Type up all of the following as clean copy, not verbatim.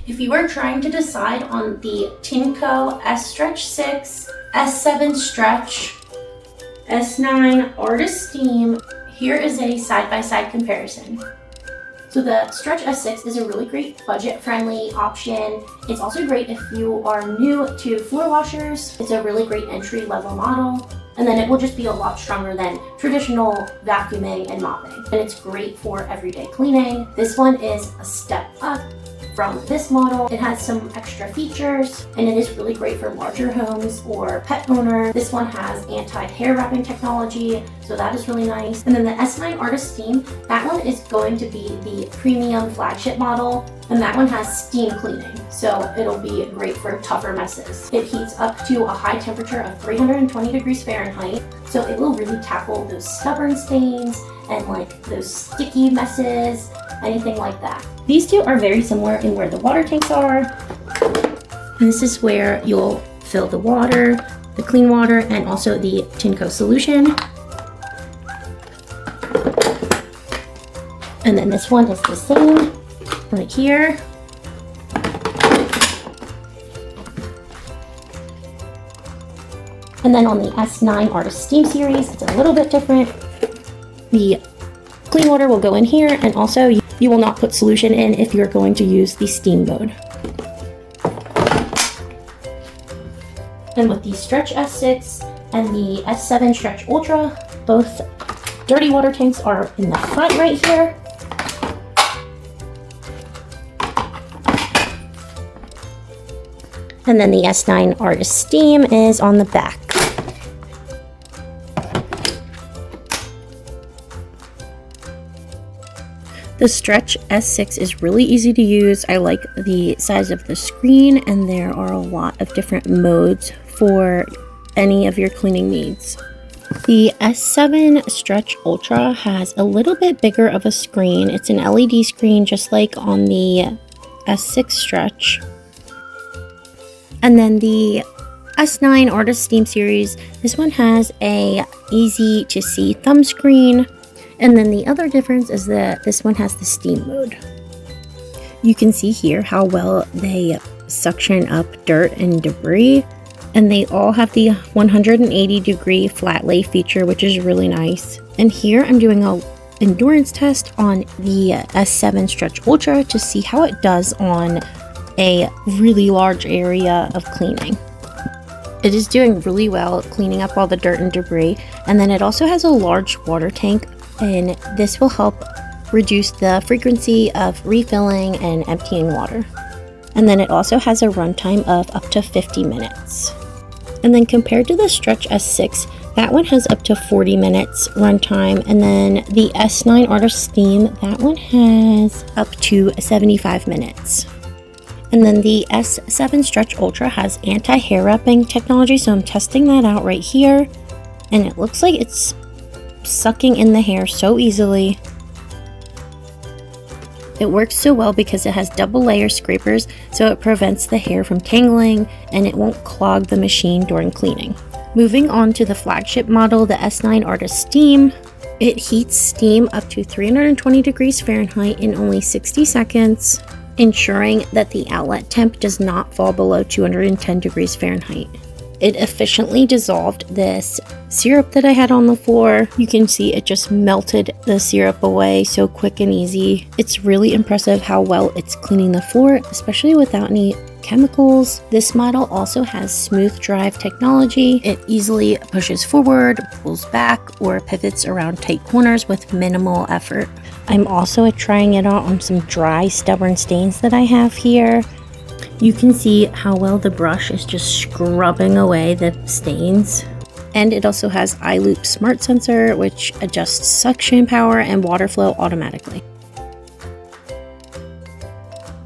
If you are trying to decide on the Tineco S Stretch 6, S7 Stretch, S9 Artist Steam, here is a side-by-side comparison. So the Stretch S6 is a really great budget-friendly option. It's also great if you are new to floor washers. It's a really great entry-level model. And then it will just be a lot stronger than traditional vacuuming and mopping. And it's great for everyday cleaning. This one is a step up from this model. It has some extra features and it is really great for larger homes or pet owners. This one has anti-hair wrapping technology, so that is really nice. And then the S9 Artist Steam, that one is going to be the premium flagship model, and that one has steam cleaning, so it'll be great for tougher messes. It heats up to a high temperature of 320 degrees Fahrenheit, so it will really tackle those stubborn stains and like those sticky messes, anything like that. These two are very similar in where the water tanks are. And this is where you'll fill the water, the clean water, and also the Tineco solution. And then this one is the same right here. And then on the S9 Artist Steam series, it's a little bit different. The clean water will go in here, and also you will not put solution in if you're going to use the steam mode. And with the Stretch S6 and the S7 Stretch Ultra, both dirty water tanks are in the front right here. And then the S9 Artist Steam is on the back. The Stretch S6 is really easy to use. I like the size of the screen, and there are a lot of different modes for any of your cleaning needs. The S7 Stretch Ultra has a little bit bigger of a screen. It's an LED screen just like on the S6 Stretch. And then the S9 Artist Steam series, this one has a easy to see thumb screen. And then the other difference is that this one has the steam mode. You can see here how well they suction up dirt and debris, and they all have the 180 degree flat lay feature, which is really nice. And here I'm doing a endurance test on the S7 Stretch Ultra to see how it does on a really large area of cleaning. It is doing really well cleaning up all the dirt and debris, and then it also has a large water tank, and this will help reduce the frequency of refilling and emptying water. And then it also has a runtime of up to 50 minutes. And then compared to the Stretch S6, that one has up to 40 minutes runtime, and then the S9 Artist Steam, that one has up to 75 minutes. And then the S7 Stretch Ultra has anti-hair wrapping technology, so I'm testing that out right here, and it looks like it's sucking in the hair so easily. It works so well because it has double layer scrapers, so it prevents the hair from tangling and it won't clog the machine during cleaning. Moving on to the flagship model, the S9 Artist Steam. It heats steam up to 320 degrees Fahrenheit in only 60 seconds, ensuring that the outlet temp does not fall below 210 degrees Fahrenheit. It efficiently dissolved this syrup that I had on the floor. You can see it just melted the syrup away so quick and easy. It's really impressive how well it's cleaning the floor, especially without any chemicals. This model also has smooth drive technology. It easily pushes forward, pulls back, or pivots around tight corners with minimal effort. I'm also trying it out on some dry, stubborn stains that I have here. You can see how well the brush is just scrubbing away the stains. And it also has iLoop Smart Sensor, which adjusts suction power and water flow automatically.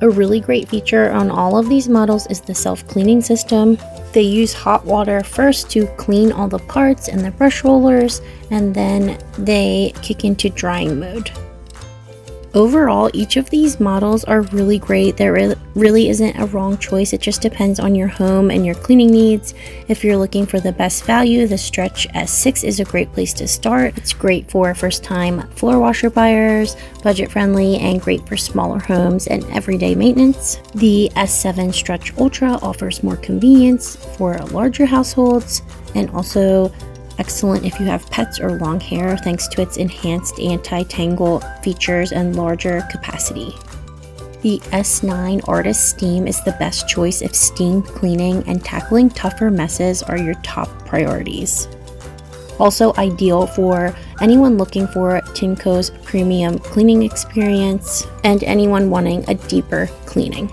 A really great feature on all of these models is the self-cleaning system. They use hot water first to clean all the parts and the brush rollers, and then they kick into drying mode. Overall, each of these models are really great. There really isn't a wrong choice. It just depends on your home and your cleaning needs. If you're looking for the best value, the Stretch S6 is a great place to start. It's great for first-time floor washer buyers, budget-friendly, and great for smaller homes and everyday maintenance. The S7 Stretch Ultra offers more convenience for larger households and also excellent if you have pets or long hair thanks to its enhanced anti-tangle features and larger capacity. The S9 Artist Steam is the best choice if steam cleaning and tackling tougher messes are your top priorities. Also ideal for anyone looking for Tineco's premium cleaning experience and anyone wanting a deeper cleaning.